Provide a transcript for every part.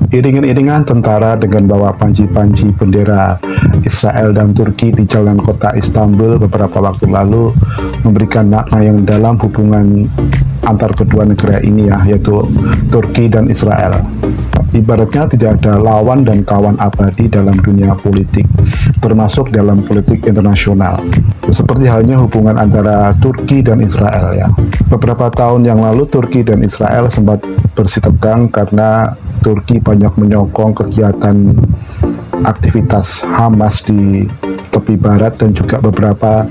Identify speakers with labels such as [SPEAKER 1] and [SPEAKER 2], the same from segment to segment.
[SPEAKER 1] Iring-iringan tentara dengan bawa panji-panji bendera Israel dan Turki di jalan kota Istanbul beberapa waktu lalu memberikan makna yang dalam hubungan antar kedua negara ini ya, yaitu Turki dan Israel. Ibaratnya tidak ada lawan dan kawan abadi dalam dunia politik, termasuk dalam politik internasional. Seperti halnya hubungan antara Turki dan Israel ya. Beberapa tahun yang lalu Turki dan Israel sempat bersitegang karena Turki banyak menyokong kegiatan aktivitas Hamas di tepi barat dan juga beberapa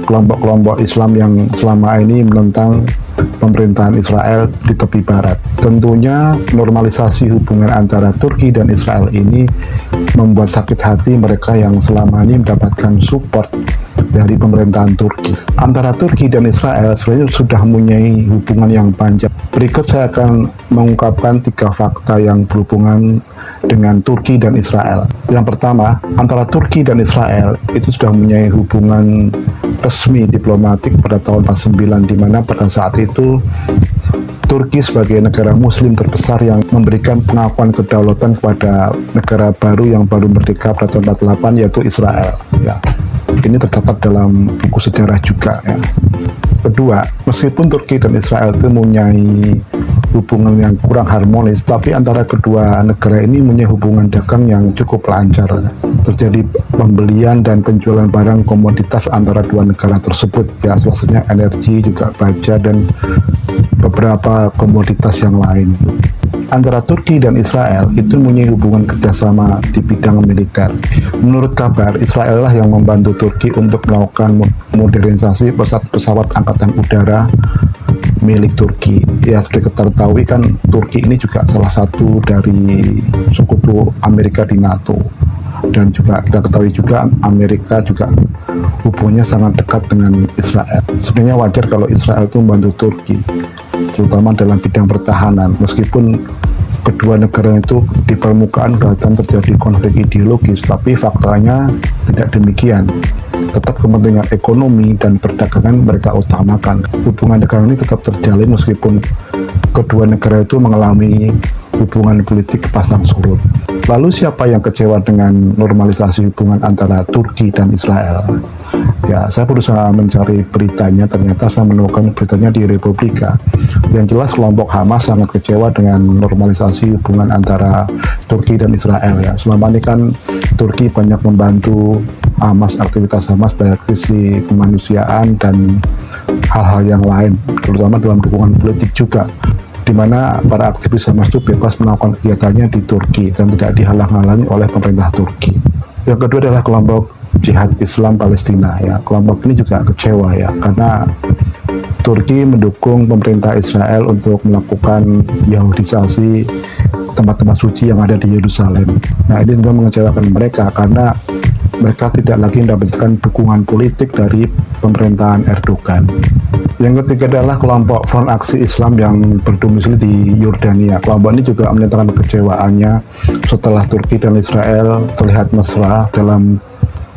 [SPEAKER 1] kelompok-kelompok Islam yang selama ini menentang pemerintahan Israel di tepi barat. Tentunya normalisasi hubungan antara Turki dan Israel ini membuat sakit hati mereka yang selama ini mendapatkan support dari pemerintahan Turki. Antara Turki dan Israel sebenarnya sudah mempunyai hubungan yang panjang. Berikut saya akan mengungkapkan 3 fakta yang berhubungan dengan Turki dan Israel. Yang pertama, antara Turki dan Israel itu sudah mempunyai hubungan resmi diplomatik pada tahun 49, di mana pada saat itu Turki sebagai negara muslim terbesar yang memberikan pengakuan kedaulatan kepada negara baru yang baru merdeka pada tahun 48, yaitu Israel ya. Ini tercatat dalam buku sejarah juga ya. Kedua, meskipun Turki dan Israel itu mempunyai hubungan yang kurang harmonis, tapi antara kedua negara ini mempunyai hubungan dagang yang cukup lancar. Terjadi pembelian dan penjualan barang komoditas antara dua negara tersebut ya, salah satunya energi, juga baja dan beberapa komoditas yang lain. Antara Turki dan Israel itu mempunyai hubungan kerjasama di bidang militer. Menurut kabar, Israel lah yang membantu Turki untuk melakukan modernisasi pesawat angkatan udara milik Turki. Ya, seperti kita ketahui kan, Turki ini juga salah satu dari sekutu Amerika di NATO. Dan juga kita ketahui juga Amerika juga hubungannya sangat dekat dengan Israel. Sebenarnya wajar kalau Israel itu membantu Turki, terutama dalam bidang pertahanan. Meskipun kedua negara itu di permukaan kelihatan terjadi konflik ideologis, tapi faktanya tidak demikian. Tetap kepentingan ekonomi dan perdagangan mereka utamakan. Hubungan dagang ini tetap terjalin meskipun kedua negara itu mengalami hubungan politik pasang surut. Lalu siapa yang kecewa dengan normalisasi hubungan antara Turki dan Israel? Ya, saya berusaha mencari beritanya, ternyata saya menemukan beritanya di Republika. Yang jelas kelompok Hamas sangat kecewa dengan normalisasi hubungan antara Turki dan Israel ya. Selama ini kan Turki banyak membantu Hamas, aktivitas Hamas baik sisi kemanusiaan dan hal-hal yang lain, terutama dalam dukungan politik juga, di mana para aktivis Hamas itu bebas melakukan kegiatannya di Turki dan tidak dihalang-halangi oleh pemerintah Turki. Yang kedua adalah kelompok Jihad Islam Palestina ya. Kelompok ini juga kecewa ya, karena Turki mendukung pemerintah Israel untuk melakukan Yahudisasi tempat-tempat suci yang ada di Yerusalem. Nah, ini juga mengecewakan mereka karena mereka tidak lagi mendapatkan dukungan politik dari pemerintahan Erdogan. Yang ketiga adalah kelompok Front Aksi Islam yang berdomisili di Yordania. Kelompok ini juga menyatakan kekecewaannya setelah Turki dan Israel terlihat mesra dalam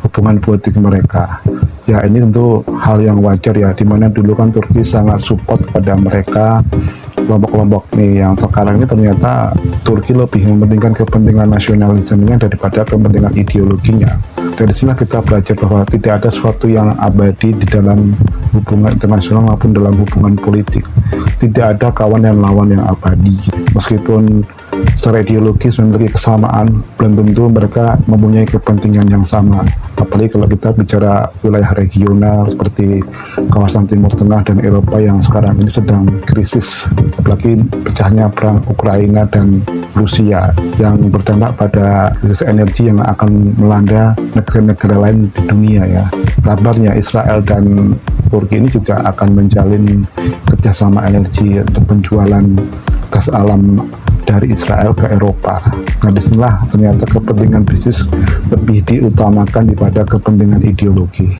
[SPEAKER 1] hubungan politik mereka. Ya, ini tentu hal yang wajar ya, dimana dulu kan Turki sangat support kepada mereka. Kelompok-kelompok nih yang sekarang ini ternyata Turki lebih mementingkan kepentingan nasionalismenya daripada kepentingan ideologinya. Dari sini kita belajar bahwa tidak ada sesuatu yang abadi di dalam hubungan internasional maupun dalam hubungan politik. Tidak ada kawan dan lawan yang abadi. Meskipun secara ideologis memiliki kesamaan, belum tentu mereka mempunyai kepentingan yang sama. Apalagi kalau kita bicara wilayah regional seperti kawasan Timur Tengah dan Eropa yang sekarang ini sedang krisis, apalagi pecahnya perang Ukraina dan Rusia yang berdampak pada krisis energi yang akan melanda negara-negara lain di dunia ya. Kabarnya Israel dan Turki ini juga akan menjalin kerjasama energi untuk penjualan gas alam dari Israel ke Eropa. Nah, disinilah ternyata kepentingan bisnis lebih diutamakan daripada kepentingan ideologi.